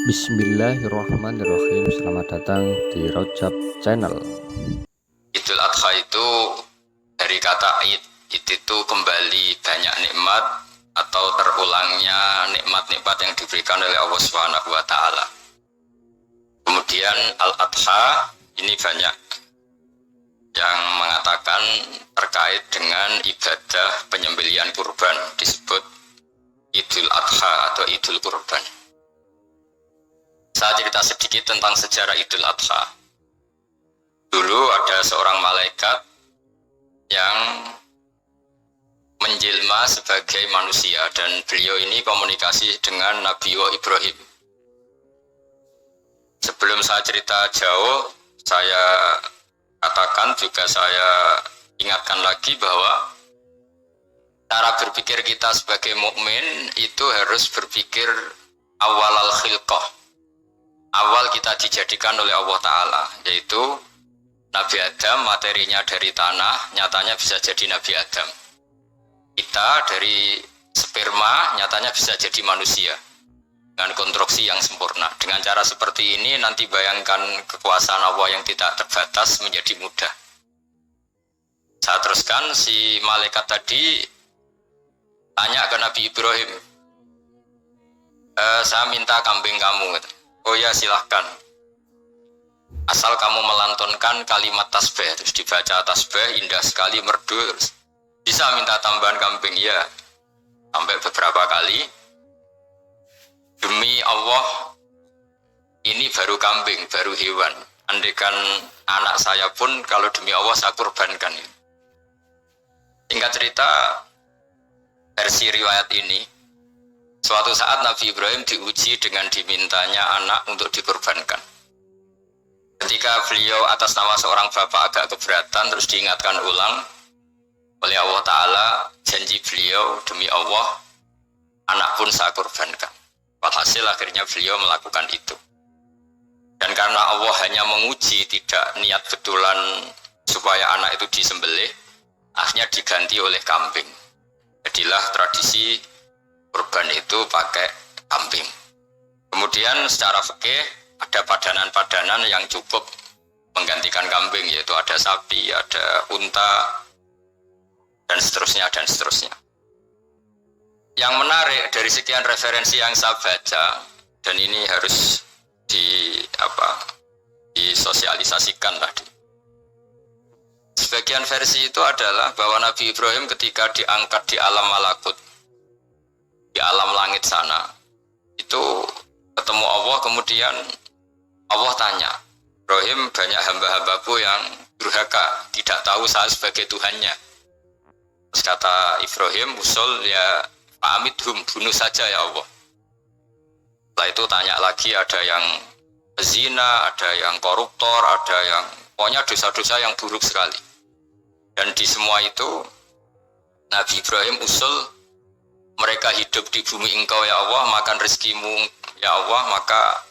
Bismillahirrahmanirrahim. Selamat datang di Rojab Channel. Idul Adha itu dari kata id itu kembali banyak nikmat atau terulangnya nikmat-nikmat yang diberikan oleh Allah Subhanahu wa taala. Kemudian Al-Adha ini banyak yang mengatakan terkait dengan ibadah penyembelihan kurban, disebut Idul Adha atau Idul Kurban. Saya cerita sedikit tentang sejarah Idul Adha. Dulu ada seorang malaikat yang menjelma sebagai manusia dan beliau ini komunikasi dengan Nabi Ibrahim. Sebelum saya cerita jauh, saya katakan juga saya ingatkan lagi bahwa cara berpikir kita sebagai mukmin itu harus berpikir awal al-khilqah. Awal kita dijadikan oleh Allah Ta'ala, yaitu Nabi Adam materinya dari tanah, nyatanya bisa jadi Nabi Adam. Kita dari sperma, nyatanya bisa jadi manusia dengan konstruksi yang sempurna. Dengan cara seperti ini nanti bayangkan kekuasaan Allah yang tidak terbatas menjadi mudah. Saya teruskan, si malaikat tadi tanya ke Nabi Ibrahim, saya minta kambing kamu. Oh ya, silahkan. Asal kamu melantunkan kalimat tasbih, terus dibaca tasbih indah sekali, merdu, bisa minta tambahan kambing. Ya, sampai beberapa kali. Demi Allah, ini baru kambing, baru hewan. Andaikan anak saya pun kalau demi Allah saya kurbankan. Singkat cerita, versi riwayat ini, suatu saat Nabi Ibrahim diuji dengan dimintanya anak untuk dikurbankan. Ketika beliau atas nama seorang bapak agak keberatan, terus diingatkan ulang oleh Allah Ta'ala, janji beliau demi Allah, anak pun saya kurbankan. Walhasil akhirnya beliau melakukan itu. Dan karena Allah hanya menguji, tidak niat betulan supaya anak itu disembelih, akhirnya diganti oleh kambing. Jadilah tradisi kurban itu pakai kambing. Kemudian secara fikih ada padanan-padanan yang cukup menggantikan kambing, yaitu ada sapi, ada unta, dan seterusnya dan seterusnya. Yang menarik dari sekian referensi yang saya baca, dan ini harus disosialisasikan tadi. Sebagian versi itu adalah bahwa Nabi Ibrahim ketika diangkat di alam malakut, di alam langit sana, itu ketemu Allah, kemudian Allah tanya, Ibrahim, banyak hamba-hambaku yang durhaka, tidak tahu saya sebagai Tuhannya. Terus kata Ibrahim, usul ya fa'amidhum, bunuh saja ya Allah. Setelah itu tanya lagi, ada yang zina, ada yang koruptor, ada yang pokoknya dosa-dosa yang buruk sekali. Dan di semua itu Nabi Ibrahim usul, mereka hidup di bumi engkau ya Allah, makan rezekimu ya Allah, maka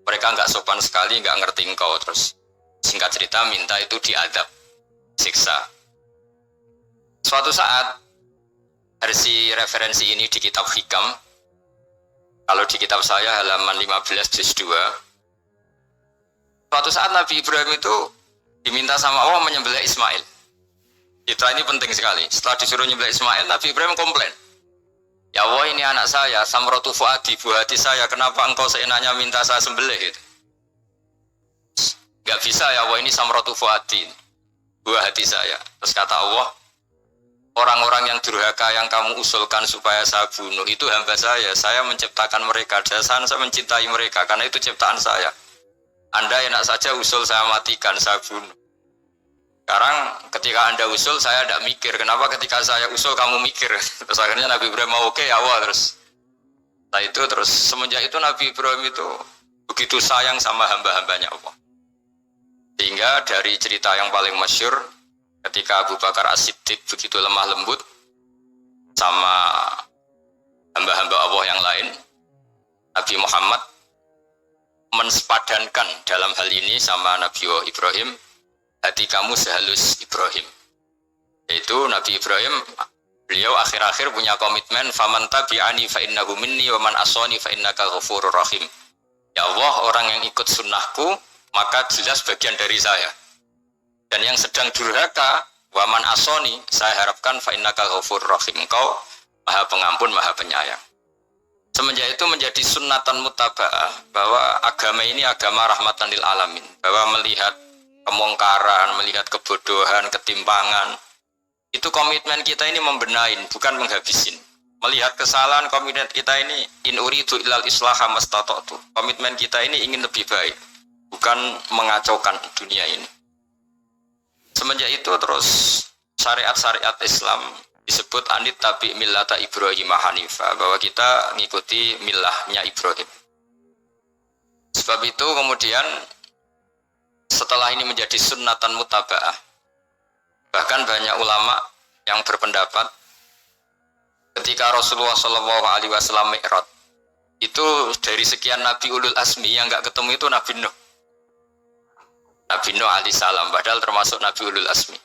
mereka nggak sopan sekali, nggak ngerti engkau. Terus singkat cerita minta itu diadab, siksa. Suatu saat, versi referensi ini di kitab Hikam, kalau di kitab saya halaman 15 juz 2, suatu saat Nabi Ibrahim itu diminta sama Allah menyembelih Ismail. Citra ini penting sekali. Setelah disuruh menyembelih Ismail, Nabi Ibrahim komplain, ya Allah, ini anak saya, samratu fuadi, buah hati saya, kenapa engkau seenaknya minta saya sembelih gitu? Gak bisa ya Allah, ini samratu fuadi, buah hati saya. Terus kata Allah, orang-orang yang durhaka yang kamu usulkan supaya saya bunuh, itu hamba saya menciptakan mereka, dan saya mencintai mereka, karena itu ciptaan saya. Anda enak saja usul saya matikan, saya bunuh. Sekarang ketika Anda usul, saya tidak mikir. Kenapa ketika saya usul kamu mikir? Terus akhirnya Nabi Ibrahim mau oke, awal terus. Nah itu terus semenjak itu Nabi Ibrahim itu begitu sayang sama hamba-hambanya Allah. Sehingga dari cerita yang paling masyhur, ketika Abu Bakar As-Siddiq begitu lemah lembut sama hamba-hamba Allah yang lain, Nabi Muhammad mensepadankan dalam hal ini sama Nabi Ibrahim, hati kamu sehalus Ibrahim. Yaitu Nabi Ibrahim, beliau akhir-akhir punya komitmen, faman tabi'ani fa innahu minni wa man asani fa innaka ghafurur rahim. Ya Allah, orang yang ikut sunnahku maka jelas bagian dari saya. Dan yang sedang durhaka, waman asoni, saya harapkan fa innaka ghafurur rahim. Engkau Maha Pengampun, Maha Penyayang. Semenjak itu menjadi sunnatan mutaba'ah bahwa agama ini agama rahmatan lil alamin, bahwa melihat kemungkaran, melihat kebodohan, ketimpangan, itu komitmen kita ini membenahin, bukan menghabisin. Melihat kesalahan, komitmen kita ini in uridu ilal islaha mastata'tu. Komitmen kita ini ingin lebih baik, bukan mengacaukan dunia ini. Semenjak itu terus syariat-syariat Islam disebut anit tabi millata Ibrahim Hanifah, bahwa kita mengikuti millahnya Ibrahim. Sebab itu kemudian setelah ini menjadi sunnatan mutaba'ah, bahkan banyak ulama yang berpendapat ketika Rasulullah SAW Mi'raj, itu dari sekian Nabi Ulul Azmi yang nggak ketemu itu Nabi Nuh. Nabi Nuh alaihissalam, padahal termasuk Nabi Ulul Azmi.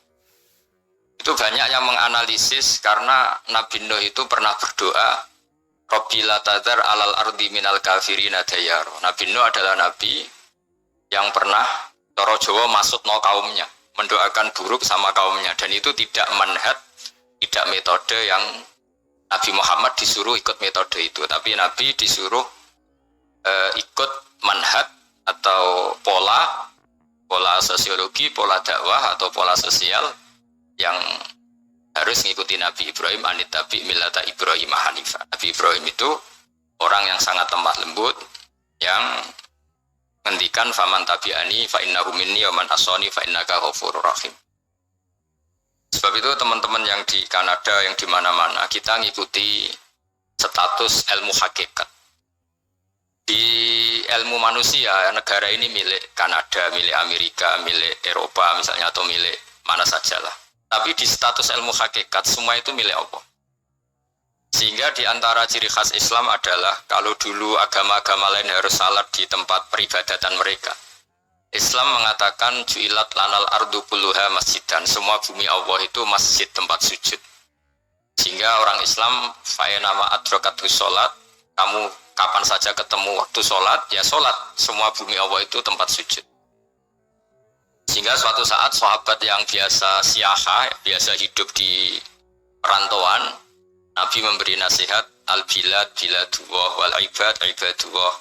Itu banyak yang menganalisis karena Nabi Nuh itu pernah berdoa, Rabbi la tadhar alal ardi minal kafirina dayar. Nabi Nuh adalah Nabi yang pernah Toro Jawa maksud no kaumnya, mendoakan buruk sama kaumnya, dan itu tidak manhaj, tidak metode yang Nabi Muhammad disuruh ikut metode itu, tapi Nabi disuruh ikut manhaj atau pola sosiologi, pola dakwah atau pola sosial yang harus mengikuti Nabi Ibrahim anit tabi millata Ibrahim Hanifah. Nabi Ibrahim itu orang yang sangat lemah lembut, yang ngendikan faman tabi'ani fa innahu minni wa man asani fa innaka ghafurur rahim. Sebab itu teman-teman yang di Kanada, yang di mana-mana, kita ngikuti status ilmu hakikat. Di ilmu manusia, negara ini milik Kanada, milik Amerika, milik Eropa misalnya, atau milik mana sajalah. Tapi di status ilmu hakikat, semua itu milik Allah. Sehingga di antara ciri khas Islam adalah kalau dulu agama-agama lain harus salat di tempat peribadatan mereka, Islam mengatakan ju'ilat lanal ardu kulluha masjidan, semua bumi Allah itu masjid, tempat sujud. Sehingga orang Islam fa'inama adrokatu sholat, kamu kapan saja ketemu waktu sholat, ya sholat, semua bumi Allah itu tempat sujud. Sehingga suatu saat sahabat yang biasa siaha, biasa hidup di perantauan, Nabi memberi nasihat, al-bilad biladullah wal ibad ibadullah,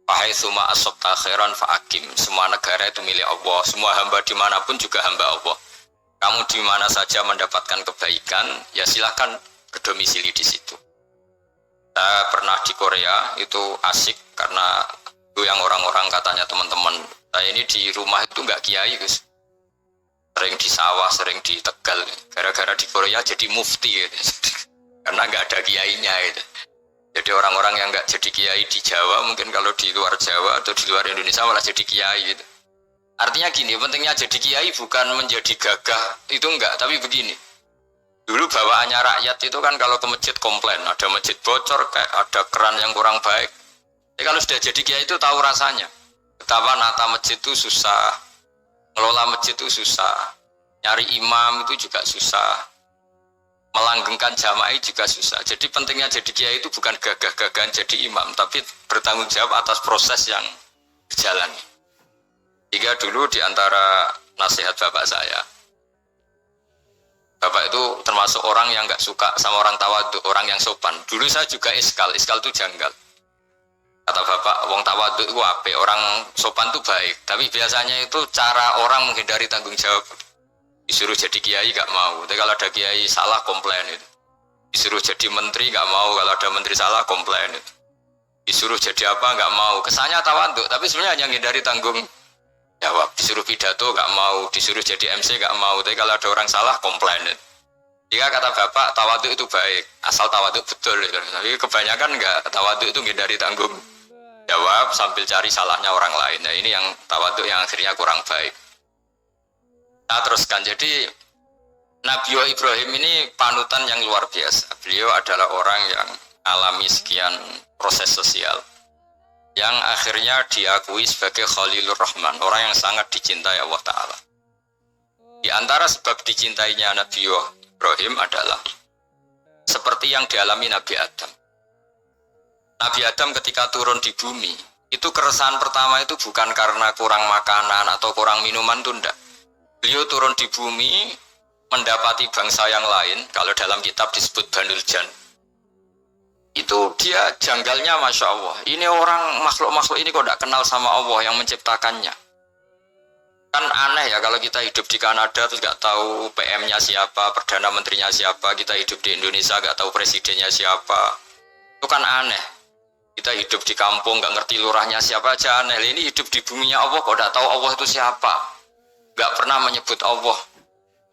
fahaitsuma asabta khairan fa'akim. Semua negara itu milik Allah, semua hamba dimanapun juga hamba Allah. Kamu di mana saja mendapatkan kebaikan, ya silahkan berdomisili di situ. Saya pernah di Korea, itu asik karena itu yang orang-orang katanya teman-teman, saya ini di rumah itu nggak kiai, Gus. Sering di sawah, sering di Tegal. Gara-gara di Korea jadi mufti gitu. Karena nggak ada kiainya gitu. Jadi orang-orang yang nggak jadi kiai di Jawa, mungkin kalau di luar Jawa atau di luar Indonesia malah jadi kiai gitu. Artinya gini, pentingnya jadi kiai bukan menjadi gagah, itu enggak, tapi begini. Dulu bawaannya rakyat itu kan kalau ke masjid komplain, ada masjid bocor, kayak ada keran yang kurang baik. Jadi kalau sudah jadi kiai itu tahu rasanya. Betapa nata masjid itu susah, ngelola masjid itu susah, nyari imam itu juga susah, melanggengkan jamaah juga susah. Jadi pentingnya jadi kiai itu bukan gagah-gagahan jadi imam, tapi bertanggung jawab atas proses yang berjalan. Jika dulu di antara nasihat bapak saya, bapak itu termasuk orang yang nggak suka sama orang tawadhu, orang yang sopan. Dulu saya juga iskal itu janggal. Kata bapak, wong tawadhu itu apa? Orang sopan itu baik, tapi biasanya itu cara orang menghindari tanggung jawab. Disuruh jadi kiai nggak mau, tapi kalau ada kiai salah komplain itu. Disuruh jadi menteri nggak mau, kalau ada menteri salah komplain itu. Disuruh jadi apa nggak mau, kesannya tawadhu, tapi sebenarnya hanya menghindari tanggung jawab. Disuruh pidato nggak mau, disuruh jadi MC nggak mau, tapi kalau ada orang salah komplain itu. Jika kata bapak tawadhu itu baik, asal tawadhu betul gitu. Tapi kebanyakan nggak, tawadhu itu menghindari tanggung jawab sambil cari salahnya orang lain. Nah ini yang tawadhu yang akhirnya kurang baik. Nah teruskan, jadi Nabi Ibrahim ini panutan yang luar biasa. Beliau adalah orang yang alami sekian proses sosial yang akhirnya diakui sebagai Khalilur Rahman, orang yang sangat dicintai Allah Ta'ala. Di antara sebab dicintainya Nabi Ibrahim adalah seperti yang dialami Nabi Adam. Nabi Adam ketika turun di bumi Itu keresahan pertama itu bukan karena kurang makanan atau kurang minuman, itu enggak. Beliau turun di bumi mendapati bangsa yang lain, kalau dalam kitab disebut Banul Jan. Itu dia janggalnya, Masya Allah. Ini orang makhluk-makhluk ini kok tidak kenal sama Allah yang menciptakannya. Kan aneh ya kalau kita hidup di Kanada terus nggak tahu PM-nya siapa, Perdana Menterinya siapa. Kita hidup di Indonesia nggak tahu presidennya siapa. Itu kan aneh. Kita hidup di kampung nggak ngerti lurahnya siapa aja aneh. Ini hidup di buminya Allah kok tidak tahu Allah itu siapa. Nggak pernah menyebut Allah.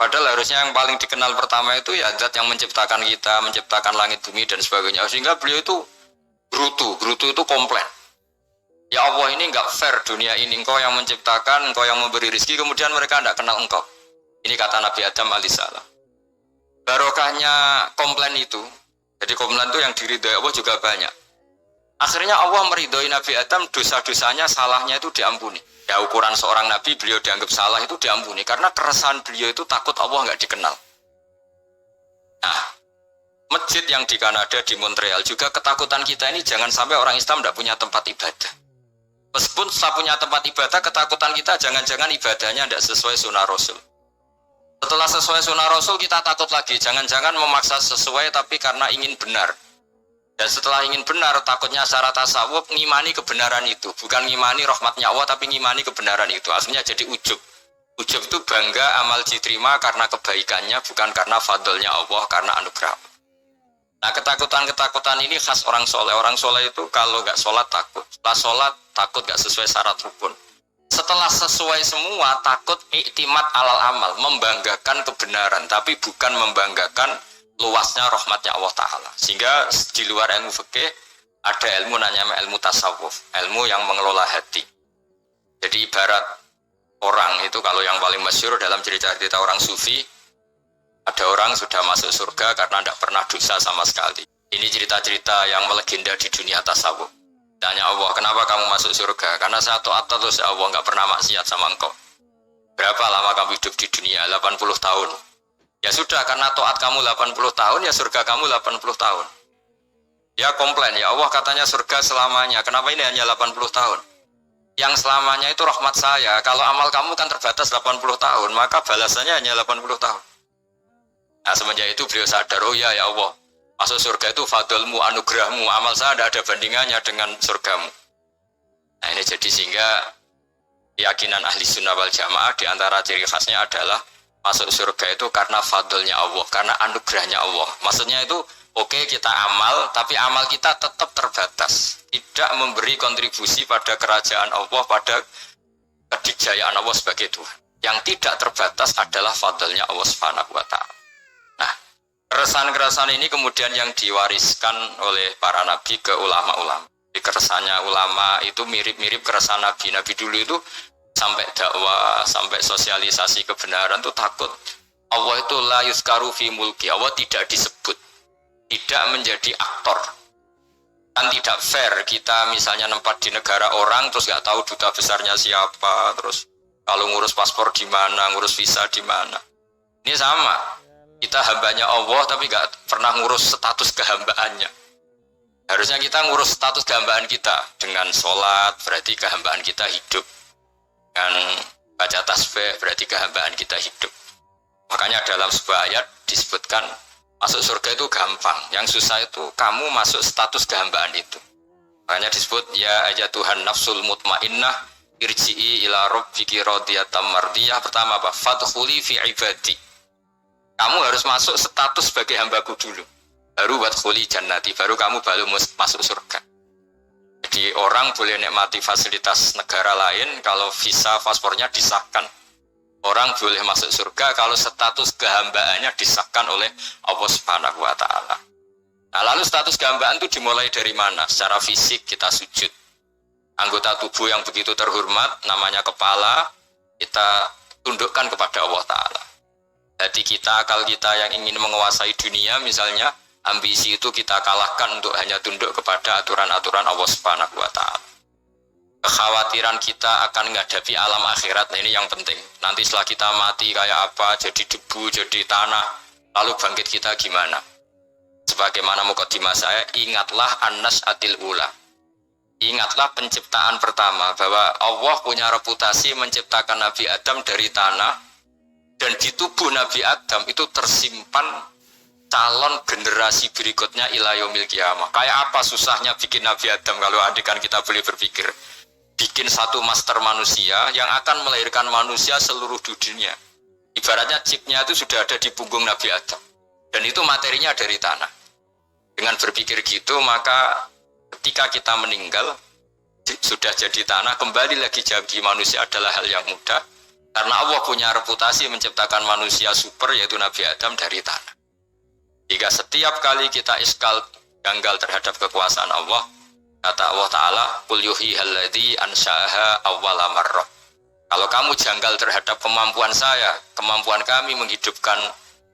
Padahal harusnya yang paling dikenal pertama itu ya zat yang menciptakan kita, menciptakan langit bumi dan sebagainya. Sehingga beliau itu gerutu itu komplain. Ya Allah, ini enggak fair dunia ini, engkau yang menciptakan, engkau yang memberi rezeki, kemudian mereka tidak kenal engkau. Ini kata Nabi Adam alaihissalam. Barokahnya komplain itu, jadi komplain itu yang diridhoi Allah juga banyak. Akhirnya Allah meridhoi Nabi Adam, dosa-dosanya, salahnya itu diampuni. Ya ukuran seorang nabi beliau dianggap salah itu diampuni karena keresahan beliau itu takut Allah nggak dikenal. Nah, masjid yang di Kanada di Montreal juga ketakutan kita ini jangan sampai orang Islam tidak punya tempat ibadah. Meskipun setelah punya tempat ibadah, ketakutan kita jangan-jangan ibadahnya tidak sesuai sunnah Rasul. Setelah sesuai sunnah Rasul kita takut lagi, jangan-jangan memaksa sesuai tapi karena ingin benar. Dan setelah ingin benar, takutnya syarat tasawuf ngimani kebenaran itu. Bukan ngimani rahmatnya Allah, tapi ngimani kebenaran itu. Asalnya jadi ujub. Ujub itu bangga amal diterima karena kebaikannya, bukan karena fadlnya Allah, karena anugerah. Nah, ketakutan-ketakutan ini khas orang soleh. Orang soleh itu kalau nggak sholat takut. Setelah sholat takut nggak sesuai syarat rukun. Setelah sesuai semua takut iktimat alal amal. Membanggakan kebenaran, tapi bukan membanggakan luasnya rahmatnya Allah Ta'ala. Sehingga di luar ilmu fikih ada ilmu namanya ilmu tasawuf, ilmu yang mengelola hati. Jadi ibarat orang itu, kalau yang paling masyhur dalam cerita-cerita orang sufi, ada orang sudah masuk surga karena tidak pernah dosa sama sekali. Ini cerita-cerita yang melegenda di dunia tasawuf. Tanya Allah, kenapa kamu masuk surga? Karena saya taat terus Allah, nggak pernah maksiat sama engkau. Berapa lama kamu hidup di dunia? 80 tahun. Ya sudah, karena taat kamu 80 tahun, ya surga kamu 80 tahun. Ya komplain, ya Allah katanya surga selamanya, kenapa ini hanya 80 tahun? Yang selamanya itu rahmat saya, kalau amal kamu kan terbatas 80 tahun, maka balasannya hanya 80 tahun. Nah semenjak itu beliau sadar, oh ya Allah, masuk surga itu fadlmu, anugerahmu, amal saya tidak ada bandingannya dengan surgamu. Nah ini jadi sehingga keyakinan ahli sunnah wal jamaah diantara ciri khasnya adalah masuk surga itu karena fadlnya Allah, karena anugerahnya Allah. Maksudnya itu oke, kita amal, tapi amal kita tetap terbatas. Tidak memberi kontribusi pada kerajaan Allah, pada kedikjayaan Allah sebagai Tuhan. Yang tidak terbatas adalah fadlnya Allah Subhanahu wa Ta'ala. Nah, keresahan-keresahan ini kemudian yang diwariskan oleh para nabi ke ulama-ulama. Di keresahannya ulama itu mirip-mirip keresahan nabi. Nabi dulu itu sampai dakwah, sampai sosialisasi kebenaran itu takut Allah itu la yuzkaru fi mulki, Allah tidak disebut, tidak menjadi aktor. Kan tidak fair kita misalnya nempat di negara orang terus gak tahu duta besarnya siapa, terus kalau ngurus paspor di mana, ngurus visa di mana. Ini sama, kita hambanya Allah tapi gak pernah ngurus status kehambaannya. Harusnya kita ngurus status kehambaan kita dengan sholat, berarti kehambaan kita hidup. Dan baca tasbih berarti kehambaan kita hidup. Makanya dalam sebuah ayat disebutkan masuk surga itu gampang, yang susah itu kamu masuk status kehambaan itu. Makanya disebut ya aja Tuhan nafsul mutmainnah irji'i ila rabbiki radiyatan mardiyah. Pertama apa? Fadkhuli fi ibadi. Kamu harus masuk status sebagai hambaku dulu, baru wadkhuli jannati, baru kamu baru masuk surga. Jadi orang boleh nikmati fasilitas negara lain kalau visa paspornya disahkan. Orang boleh masuk surga kalau status kehambaannya disahkan oleh Allah Subhanahu wa Ta'ala. Nah, lalu status kehambaan itu dimulai dari mana? Secara fisik kita sujud. Anggota tubuh yang begitu terhormat namanya kepala kita tundukkan kepada Allah Ta'ala. Jadi kita, akal kita yang ingin menguasai dunia misalnya, ambisi itu kita kalahkan untuk hanya tunduk kepada aturan-aturan Allah Subhanahu wa Ta'ala. Kekhawatiran kita akan menghadapi alam akhirat, nah ini yang penting. Nanti setelah kita mati kayak apa, jadi debu, jadi tanah, lalu bangkit kita gimana? Sebagaimana mukadimah saya, ingatlah an-nas'atil ula. Ingatlah penciptaan pertama bahwa Allah punya reputasi menciptakan Nabi Adam dari tanah, dan di tubuh Nabi Adam itu tersimpan calon generasi berikutnya ila yaumil qiyamah. Kayak apa susahnya bikin Nabi Adam kalau adegan kita boleh berpikir. Bikin satu master manusia yang akan melahirkan manusia seluruh dunia. Ibaratnya chipnya itu sudah ada di punggung Nabi Adam. Dan itu materinya dari tanah. Dengan berpikir gitu, maka ketika kita meninggal, sudah jadi tanah, kembali lagi jadi manusia adalah hal yang mudah. Karena Allah punya reputasi menciptakan manusia super, yaitu Nabi Adam dari tanah. Jika setiap kali kita iskal janggal terhadap kekuasaan Allah, kata Allah Ta'ala, Qul yuhihal ladzi ansha'aha awwala marrah. Kalau kamu janggal terhadap kemampuan saya, kemampuan kami menghidupkan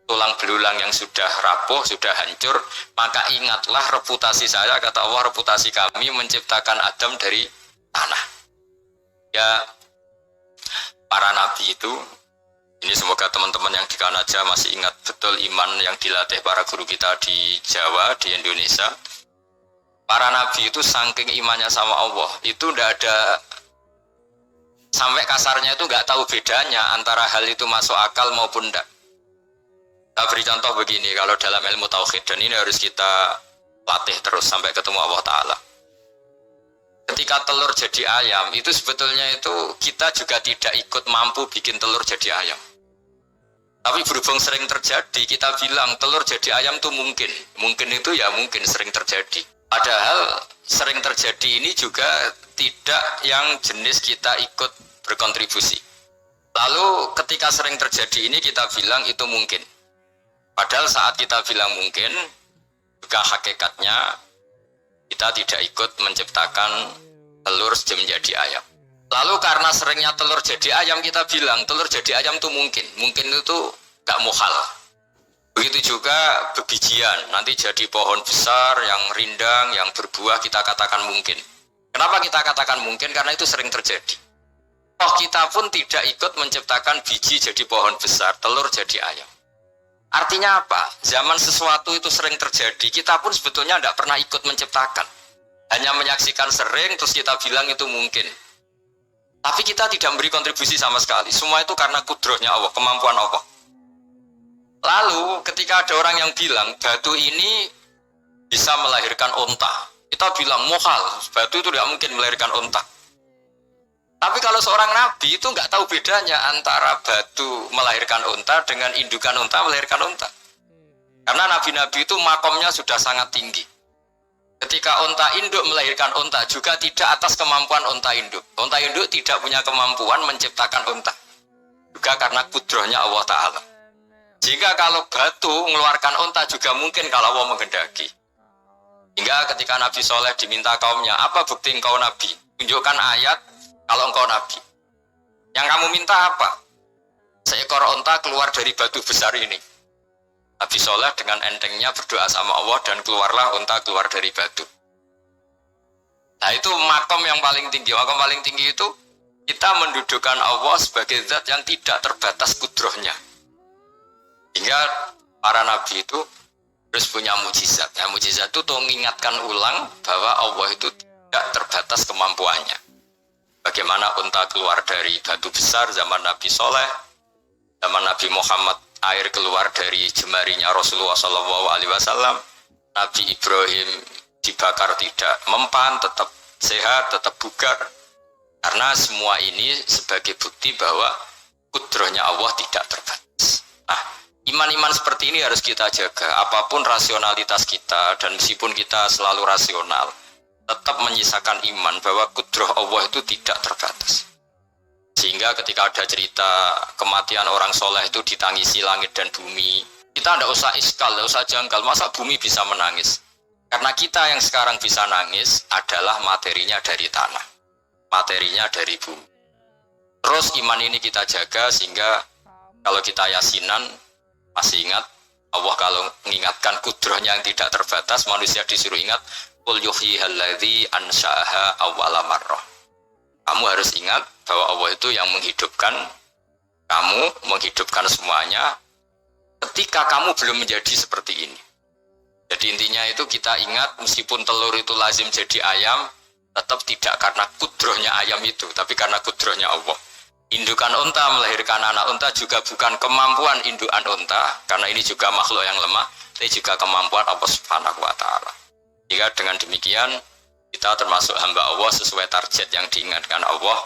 tulang belulang yang sudah rapuh, sudah hancur, maka ingatlah reputasi saya, kata Allah, reputasi kami menciptakan Adam dari tanah. Ya, para nabi itu, ini semoga teman-teman yang di Kanaja masih ingat betul iman yang dilatih para guru kita di Jawa, di Indonesia. Para nabi itu saking imannya sama Allah, itu tidak ada, sampai kasarnya itu nggak tahu bedanya antara hal itu masuk akal maupun tidak. Kita beri contoh begini, kalau dalam ilmu tauhid, dan ini harus kita latih terus sampai ketemu Allah Ta'ala. Ketika telur jadi ayam, itu sebetulnya itu kita juga tidak ikut mampu bikin telur jadi ayam. Tapi berhubung sering terjadi, kita bilang telur jadi ayam itu mungkin. Mungkin itu ya mungkin sering terjadi. Padahal sering terjadi ini juga tidak yang jenis kita ikut berkontribusi. Lalu ketika sering terjadi ini kita bilang itu mungkin. Padahal saat kita bilang mungkin, juga hakikatnya kita tidak ikut menciptakan telur menjadi ayam. Lalu karena seringnya telur jadi ayam, kita bilang telur jadi ayam itu mungkin. Mungkin itu gak muhal. Begitu juga bebijian, nanti jadi pohon besar yang rindang, yang berbuah, kita katakan mungkin. Kenapa kita katakan mungkin? Karena itu sering terjadi. Toh kita pun tidak ikut menciptakan biji jadi pohon besar, telur jadi ayam. Artinya apa? Zaman sesuatu itu sering terjadi, kita pun sebetulnya tidak pernah ikut menciptakan. Hanya menyaksikan sering, terus kita bilang itu mungkin. Tapi kita tidak memberi kontribusi sama sekali. Semua itu karena kudrohnya Allah, kemampuan Allah. Lalu ketika ada orang yang bilang batu ini bisa melahirkan unta, kita bilang muhal, batu itu tidak mungkin melahirkan unta. Tapi kalau seorang nabi itu nggak tahu bedanya antara batu melahirkan unta dengan indukan unta melahirkan unta. Karena nabi-nabi itu makomnya sudah sangat tinggi. Ketika unta induk melahirkan unta juga tidak atas kemampuan unta induk. Unta induk tidak punya kemampuan menciptakan unta. Juga karena kudrohnya Allah Ta'ala. Jika kalau batu mengeluarkan unta juga mungkin kalau Allah menghendaki. Hingga ketika Nabi Soleh diminta kaumnya, apa bukti engkau Nabi? Tunjukkan ayat kalau engkau Nabi. Yang kamu minta apa? Seekor unta keluar dari batu besar ini. Nabi Soleh dengan entengnya berdoa sama Allah dan keluarlah unta keluar dari batu. Nah itu makom yang paling tinggi. Makom paling tinggi itu kita mendudukkan Allah sebagai zat yang tidak terbatas kudrohnya. Hingga para nabi itu terus punya mujizat. Ya, mujizat itu mengingatkan ulang bahwa Allah itu tidak terbatas kemampuannya. Bagaimana unta keluar dari batu besar zaman Nabi Soleh, zaman Nabi Muhammad air keluar dari jemarinya Rasulullah SAW, Nabi Ibrahim dibakar tidak mempan, tetap sehat, tetap bugar. Karena semua ini sebagai bukti bahwa kudrohnya Allah tidak terbatas. Nah, iman-iman seperti ini harus kita jaga. Apapun rasionalitas kita, dan meskipun kita selalu rasional, tetap menyisakan iman bahwa kudroh Allah itu tidak terbatas. Sehingga ketika ada cerita kematian orang soleh itu ditangisi langit dan bumi, kita tidak usah iskal, tidak usah janggal, masa bumi bisa menangis? Karena kita yang sekarang bisa nangis adalah materinya dari tanah, materinya dari bumi. Terus iman ini kita jaga sehingga kalau kita yasinan, masih ingat Allah kalau mengingatkan kudrohnya yang tidak terbatas, manusia disuruh ingat Qul yuhyihal ladzi ansha'aha awwala marrah. Kamu harus ingat bahwa Allah itu yang menghidupkan kamu, menghidupkan semuanya ketika kamu belum menjadi seperti ini. Jadi intinya itu kita ingat meskipun telur itu lazim jadi ayam, Tetap tidak karena kudrohnya ayam itu, tapi karena kudrohnya Allah. Indukan unta melahirkan anak unta juga bukan kemampuan indukan unta, karena ini juga makhluk yang lemah, tapi juga kemampuan Allah Subhanahu wa Ta'ala. Jika dengan demikian kita termasuk hamba Allah sesuai target yang diingatkan Allah.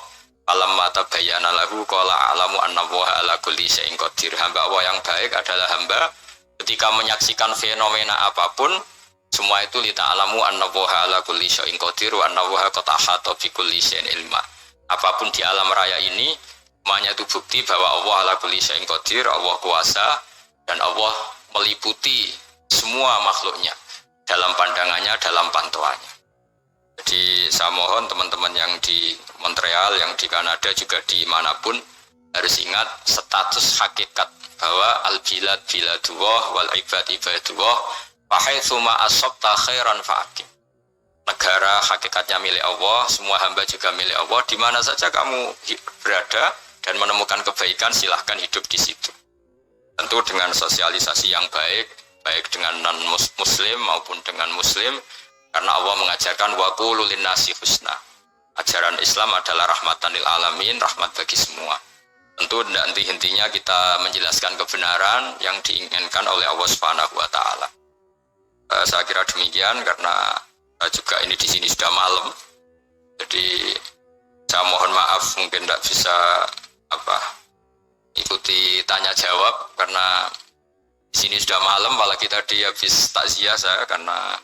Falamma tabayyana lahu qala a'lamu annallaha ala kulli syai'in qadir. Hamba Allah yang baik adalah hamba ketika menyaksikan fenomena apapun, semua itu lita'alamu annallaha ala kulli syai'in qadir wa annallaha qad ahata bi kulli syai'in ilma. Apapun di alam raya ini semuanya itu bukti bahwa Allah ala kulli syai'in qadir, Allah kuasa dan Allah meliputi semua makhluknya dalam pandangannya, dalam pantauannya. Jadi saya mohon teman-teman yang di Montreal, yang di Kanada, juga dimanapun harus ingat status hakikat bahwa al-bilad biladullah wal ibad ibadullah fahaitsu ma asabta khairan fa'aqim. Negara hakikatnya milik Allah, semua hamba juga milik Allah. Di mana saja kamu berada dan menemukan kebaikan, silahkan hidup di situ. Tentu dengan sosialisasi yang baik, baik dengan non-muslim maupun dengan muslim. Karena Allah mengajarkan wa qulu linnasi husna. Ajaran Islam adalah rahmatan lil alamin, rahmat bagi semua. Tentu nanti intinya kita menjelaskan kebenaran yang diinginkan oleh Allah Subhanahu wa Ta'ala. Saya kira demikian karena juga ini di sini sudah malam. Jadi saya mohon maaf mungkin tidak bisa ikuti tanya jawab karena di sini sudah malam, apalagi tadi habis takziah saya karena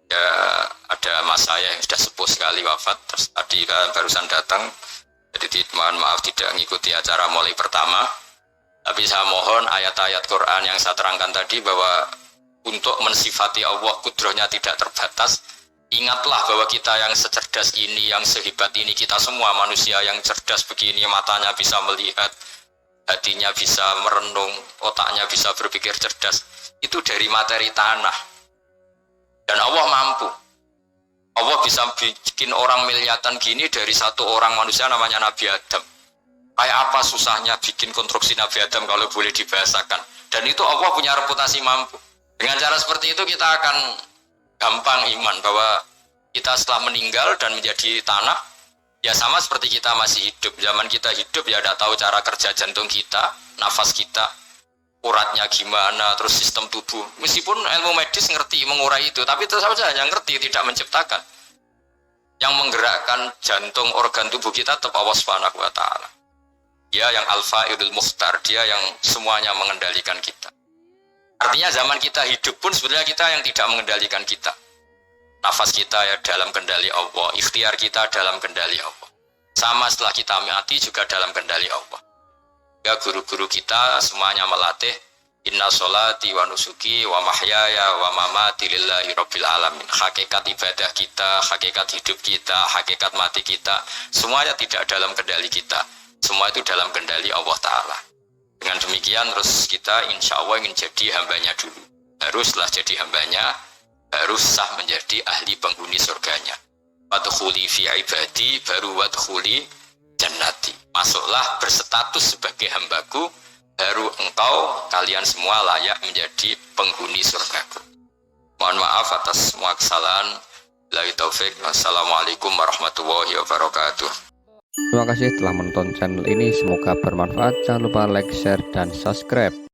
ya ada mas saya yang sudah sepuh sekali wafat, terus tadi barusan datang, jadi mohon maaf tidak mengikuti acara mulai pertama. Tapi saya mohon ayat-ayat Quran yang saya terangkan tadi bahwa untuk mensifati Allah kudrohnya tidak terbatas. Ingatlah bahwa kita yang secerdas ini, yang sehebat ini, kita semua manusia yang cerdas begini, matanya bisa melihat, hatinya bisa merenung, otaknya bisa berpikir cerdas, itu dari materi tanah. Dan Allah mampu. Allah bisa bikin orang miliatan gini dari satu orang manusia namanya Nabi Adam. Kayak apa susahnya bikin konstruksi Nabi Adam kalau boleh dibahasakan. Dan itu Allah punya reputasi mampu. Dengan cara seperti itu kita akan gampang iman bahwa kita setelah meninggal dan menjadi tanah, ya sama seperti kita masih hidup. Zaman kita hidup ya tidak tahu cara kerja jantung kita, nafas kita, uratnya gimana, terus sistem tubuh. Meskipun ilmu medis ngerti mengurai itu, tapi tetap saja hanya ngerti, tidak menciptakan. Yang menggerakkan jantung, organ tubuh kita tetap Allah Subhanahu wa Ta'ala. Dia yang Al-Fa'idul Mukhtar, dia yang semuanya mengendalikan kita. Artinya zaman kita hidup pun sebenarnya kita yang tidak mengendalikan kita. Nafas kita ya dalam kendali Allah, ikhtiar kita dalam kendali Allah. Sama setelah kita mati juga dalam kendali Allah. Ya guru-guru kita semuanya melatih inna sholati wa nusuki wa mahyaya wa mamati lillahi rabbil alamin. Hakikat ibadah kita, hakikat hidup kita, hakikat mati kita, semuanya tidak dalam kendali kita. Semua itu dalam kendali Allah Ta'ala. Dengan demikian terus kita insya Allah ingin jadi hambanya dulu. Baru setelah jadi hambanya, baru sah menjadi ahli penghuni surganya. Wadkhuli fi ibadi, baru wadkhuli jannati. Masuklah berstatus sebagai hambaku, baru engkau kalian semua layak menjadi penghuni surgaku. Mohon maaf atas semua kesalahan. Billahi taufik. Wassalamualaikum warahmatullahi wabarakatuh. Terima kasih telah menonton channel ini, semoga bermanfaat. Jangan lupa like, share, dan subscribe.